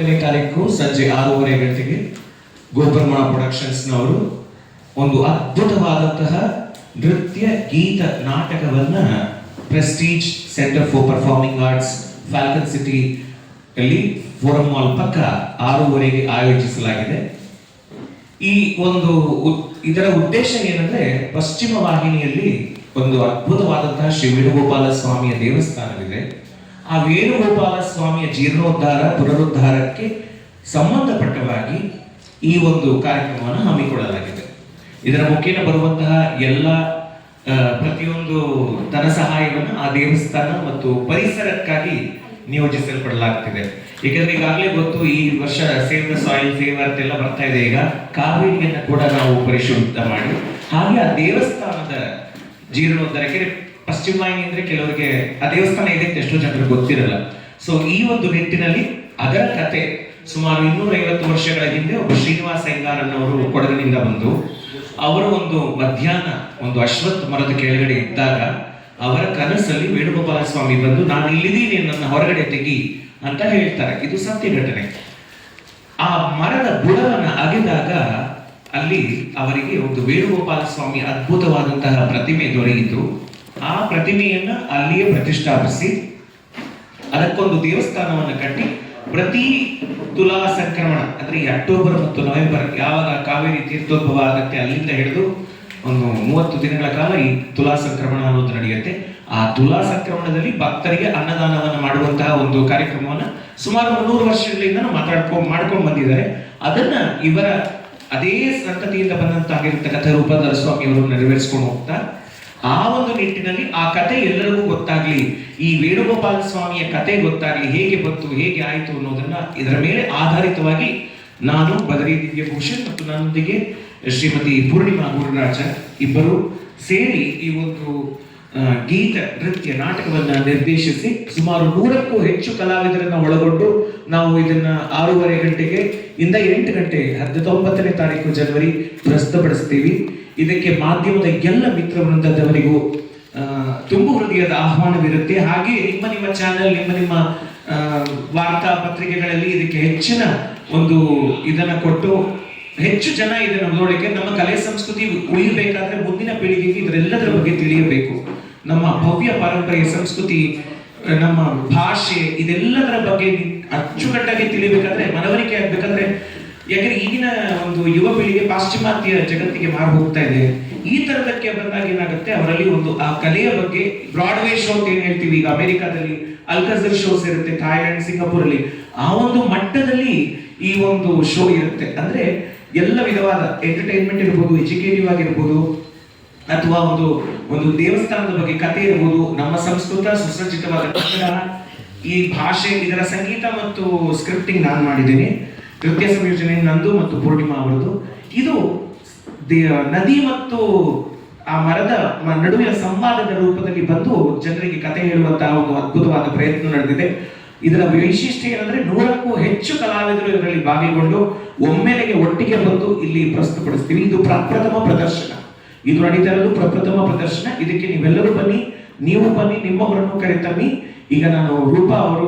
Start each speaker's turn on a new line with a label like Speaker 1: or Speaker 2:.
Speaker 1: ತಾರೀಕು ಸಂಜೆ 6:30 ಗಂಟೆಗೆ ಗೋಪರ್ಮಣ ಪ್ರೊಡಕ್ಷನ್ಸ್ನವರು ಒಂದು ಅದ್ಭುತವಾದಂತಹ ನೃತ್ಯ ಗೀತ ನಾಟಕವನ್ನ prestige centre for performing arts falcon city ಅಲ್ಲಿ ಫೋರಂ ಮಾಲ್ ಪಕ್ಕ 6:30ಗೆ ಆಯೋಜಿಸಲಾಗಿದೆ. ಈ ಒಂದು ಇದರ ಉದ್ದೇಶ ಏನಂದ್ರೆ, ಪಶ್ಚಿಮ ವಾಹಿನಿಯಲ್ಲಿ ಒಂದು ಅದ್ಭುತವಾದಂತಹ ಶ್ರೀ ವೇಣುಗೋಪಾಲ ಸ್ವಾಮಿಯ ದೇವಸ್ಥಾನವಿದೆ. ಆ ವೇಣುಗೋಪಾಲ ಸ್ವಾಮಿಯ ಜೀರ್ಣೋದ್ಧಾರ ಪುನರುದ್ಧಾರಕ್ಕೆ ಸಂಬಂಧಪಟ್ಟವಾಗಿ ಈ ಒಂದು ಕಾರ್ಯಕ್ರಮವನ್ನು ಹಮ್ಮಿಕೊಳ್ಳಲಾಗಿದೆ. ಇದರ ಮುಖೇನ ಬರುವಂತಹ ಎಲ್ಲ ಪ್ರತಿಯೊಂದು ಧನ ಸಹಾಯವನ್ನು ಆ ದೇವಸ್ಥಾನ ಮತ್ತು ಪರಿಸರಕ್ಕಾಗಿ ನಿಯೋಜಿಸಲ್ಪಡಲಾಗ್ತಿದೆ. ಏಕೆಂದ್ರೆ ಈಗಾಗಲೇ ಗೊತ್ತು, ಈ ವರ್ಷ save the soil save earth ಎಲ್ಲ ಬರ್ತಾ ಇದೆ. ಈಗ ಕಾವೇರಿಯನ್ನು ಕೂಡ ನಾವು ಪರಿಶುದ್ಧ ಮಾಡಿ ಹಾಗೆ ಆ ದೇವಸ್ಥಾನದ ಜೀರ್ಣೋದ್ಧಾರಕ್ಕೆ, ಪಶ್ಚಿಮ ವಾಹಿನಿ ಅಂದ್ರೆ ಕೆಲವರಿಗೆ ಆ ದೇವಸ್ಥಾನ ಇದೆ ಅಂತ ಎಷ್ಟೋ ಜನರಿಗೆ ಗೊತ್ತಿರಲ್ಲ. ಸೊ ಈ ಒಂದು ನಿಟ್ಟಿನಲ್ಲಿ ಅದರ ಕತೆ ಸುಮಾರು 250 ವರ್ಷಗಳ ಹಿಂದೆ ಒಬ್ಬ ಶ್ರೀನಿವಾಸ ಅಯ್ಯಂಗಾರನ್ನವರು ಕೊಡಗಿನಿಂದ ಬಂದು ಅವರು ಒಂದು ಮಧ್ಯಾಹ್ನ ಒಂದು ಅಶ್ವತ್ಥ ಮರದ ಕೆಳಗಡೆ ಇದ್ದಾಗ ಅವರ ಕನಸಲ್ಲಿ ವೇಣುಗೋಪಾಲ ಸ್ವಾಮಿ ಬಂದು, ನಾನು ಇಲ್ಲಿದ್ದೀನಿ, ನನ್ನ ಹೊರಗಡೆ ತೆಗಿ ಅಂತ ಹೇಳ್ತಾರೆ. ಇದು ಸತ್ಯ ಘಟನೆ. ಆ ಮರದ ಬುಡವನ್ನು ಅಗೆದಾಗ ಅಲ್ಲಿ ಅವರಿಗೆ ಒಂದು ವೇಣುಗೋಪಾಲ ಸ್ವಾಮಿ ಅದ್ಭುತವಾದಂತಹ ಪ್ರತಿಮೆ ದೊರೆಯಿತು. ಆ ಪ್ರತಿಮೆಯನ್ನ ಅಲ್ಲಿಯೇ ಪ್ರತಿಷ್ಠಾಪಿಸಿ ಅದಕ್ಕೊಂದು ದೇವಸ್ಥಾನವನ್ನು ಕಟ್ಟಿ ಪ್ರತಿ ತುಲಾ ಸಂಕ್ರಮಣ ಅಂದ್ರೆ ಈ ಅಕ್ಟೋಬರ್ ಮತ್ತು ನವೆಂಬರ್ ಯಾವಾಗ ಕಾವೇರಿ ತೀರ್ಥೋದ್ಭವ ಆಗುತ್ತೆ ಅಲ್ಲಿಂದ ಹಿಡಿದು ಒಂದು 30 ದಿನಗಳ ಕಾಲ ಈ ತುಲಾ ಸಂಕ್ರಮಣ ಅನ್ನೋದು ನಡೆಯುತ್ತೆ. ಆ ತುಲಾ ಸಂಕ್ರಮಣದಲ್ಲಿ ಭಕ್ತರಿಗೆ ಅನ್ನದಾನವನ್ನು ಮಾಡುವಂತಹ ಒಂದು ಕಾರ್ಯಕ್ರಮವನ್ನ ಸುಮಾರು 300 ವರ್ಷಗಳಿಂದ ಮಾಡ್ಕೊಂಡು ಬಂದಿದ್ದಾರೆ. ಅದನ್ನ ಇವರ ಅದೇ ಸಂತತಿಯಿಂದ ಬಂದಂತಾಗಿರ್ತಕ್ಕಂಥ ರೂಪಧರ ಸ್ವಾಮಿ ಅವರು ನೆರವೇರಿಸ್ಕೊಂಡು ಹೋಗ್ತಾ, ಆ ಒಂದು ನಿಟ್ಟಿನಲ್ಲಿ ಆ ಕತೆ ಎಲ್ಲರಿಗೂ ಗೊತ್ತಾಗ್ಲಿ, ಈ ವೇಣುಗೋಪಾಲ ಸ್ವಾಮಿಯ ಕತೆ ಗೊತ್ತಾಗ್ಲಿ, ಹೇಗೆ ಬಂತು ಹೇಗೆ ಆಯಿತು ಅನ್ನೋದನ್ನ ಇದರ ಮೇಲೆ ಆಧಾರಿತವಾಗಿ ನಾನು ಬದರಿ ದಿವ್ಯಭೂಷಣ್ ಮತ್ತು ನನ್ನೊಂದಿಗೆ ಶ್ರೀಮತಿ ಪೂರ್ಣಿಮಾ ಗುರುರಾಜ ಇಬ್ಬರು ಸೇರಿ ಈ ಒಂದು ಗೀತ ನೃತ್ಯ ನಾಟಕವನ್ನ ನಿರ್ದೇಶಿಸಿ ಸುಮಾರು 100ಕ್ಕೂ ಹೆಚ್ಚು ಕಲಾವಿದರನ್ನ ಒಳಗೊಂಡು ನಾವು ಇದನ್ನ 6:30 ಗಂಟೆಗೆ ಇಂದ 8 ಗಂಟೆ 19ನೇ ತಾರೀಕು ಜನವರಿ ಪ್ರಸ್ತುತಪಡಿಸ್ತೀವಿ. ಇದಕ್ಕೆ ಮಾಧ್ಯಮದ ಎಲ್ಲ ಮಿತ್ರ ವೃಂದದವರಿಗೂ ತುಂಬು ಹೃದಯದ ಆಹ್ವಾನವಿರುತ್ತೆ. ಹಾಗೆ ನಿಮ್ಮ ಚಾನೆಲ್, ನಿಮ್ಮ ವಾರ್ತಾ ಪತ್ರಿಕೆಗಳಲ್ಲಿ ಇದಕ್ಕೆ ಹೆಚ್ಚಿನ ಒಂದು ಇದನ್ನ ಕೊಟ್ಟು ಹೆಚ್ಚು ಜನ ಇದನ್ನು ನೋಡಲಿಕ್ಕೆ, ನಮ್ಮ ಕಲೆ ಸಂಸ್ಕೃತಿ ಉಳಿಯಬೇಕಾದ್ರೆ ಮುಂದಿನ ಪೀಳಿಗೆಗೆ ಇದರೆಲ್ಲದರ ಬಗ್ಗೆ ತಿಳಿಯಬೇಕು. ನಮ್ಮ ಭವ್ಯ ಪರಂಪರೆ, ಸಂಸ್ಕೃತಿ, ನಮ್ಮ ಭಾಷೆ, ಇದೆಲ್ಲದರ ಬಗ್ಗೆ ಅಚ್ಚುಕಟ್ಟಾಗಿ ತಿಳಿಬೇಕಾದ್ರೆ, ಮನವರಿಕೆ ಆಗ್ಬೇಕಾದ್ರೆ, ಯಾಕಂದ್ರೆ ಈಗಿನ ಒಂದು ಯುವ ಪೀಳಿಗೆ ಪಾಶ್ಚಿಮಾತ್ಯ ಜಗತ್ತಿಗೆ ಮಾರು ಹೋಗ್ತಾ ಇದೆ. ಈ ತರದಕ್ಕೆ ಬಂದಾಗ ಏನಾಗುತ್ತೆ, ಅವರಲ್ಲಿ ಒಂದು ಆ ಕಲೆಯ ಬಗ್ಗೆ ಬ್ರಾಡ್ವೇ ಶೋ ಅಂತ ಏನ್ ಹೇಳ್ತೀವಿ, ಈಗ ಅಮೆರಿಕಾದಲ್ಲಿ ಅಲ್ಕಜರ್ ಶೋಸ್ ಇರುತ್ತೆ, ಥಾಯ್ಲೆಂಡ್, ಸಿಂಗಾಪುರ್ ಅಲ್ಲಿ ಆ ಒಂದು ಮಟ್ಟದಲ್ಲಿ ಈ ಒಂದು ಶೋ ಇರುತ್ತೆ. ಅಂದ್ರೆ ಎಲ್ಲ ವಿಧವಾದ ಎಂಟರ್ಟೈನ್ಮೆಂಟ್ ಇರ್ಬೋದು, ಎಜುಕೇಟಿವ್ ಆಗಿರ್ಬೋದು, ಅಥವಾ ಒಂದು ದೇವಸ್ಥಾನದ ಬಗ್ಗೆ ಕಥೆ ಇರ್ಬೋದು, ನಮ್ಮ ಸಂಸ್ಕೃತ ಸುಸಜ್ಜಿತವಾದ ಕನ್ನಡ, ಈ ಭಾಷೆ, ಇದರ ಸಂಗೀತ ಮತ್ತು ಸ್ಕ್ರಿಪ್ಟಿಂಗ್ ನಾನು ಮಾಡಿದ್ದೀನಿ. ನೃತ್ಯ ಸಂಯೋಜನೆ ನಂದು ಮತ್ತು ಪೂರ್ಣಿಮಾ ಅವರದು. ಇದು ನದಿ ಮತ್ತು ಆ ಮರದ ನಡುವಿನ ಸಂವಾದದ ರೂಪದಲ್ಲಿ ಬಂದು ಜನರಿಗೆ ಕಥೆ ಹೇಳುವಂತಹ ಒಂದು ಅದ್ಭುತವಾದ ಪ್ರಯತ್ನ ನಡೆದಿದೆ. ಇದರ ವೈಶಿಷ್ಟ್ಯ ಏನಂದ್ರೆ, 100ಕ್ಕೂ ಹೆಚ್ಚು ಕಲಾವಿದರು ಇದರಲ್ಲಿ ಭಾಗಿಗೊಂಡು ಒಮ್ಮೆಲೆಗೆ ಒಟ್ಟಿಗೆ ಬಂದು ಇಲ್ಲಿ ಪ್ರಸ್ತುತಪಡಿಸ್ತೀವಿ. ಇದು ಪ್ರಪ್ರಥಮ ಪ್ರದರ್ಶನ, ಇದು ನಡೀತಾ ಇರೋದು ಪ್ರಪ್ರಥಮ ಪ್ರದರ್ಶನ. ಇದಕ್ಕೆ ನೀವೆಲ್ಲರೂ ಬನ್ನಿ, ನೀವು ಬನ್ನಿ, ನಿಮ್ಮವರನ್ನು ಕರೆತನ್ನಿ. ಈಗ ನಾನು ರೂಪಾ ಅವರು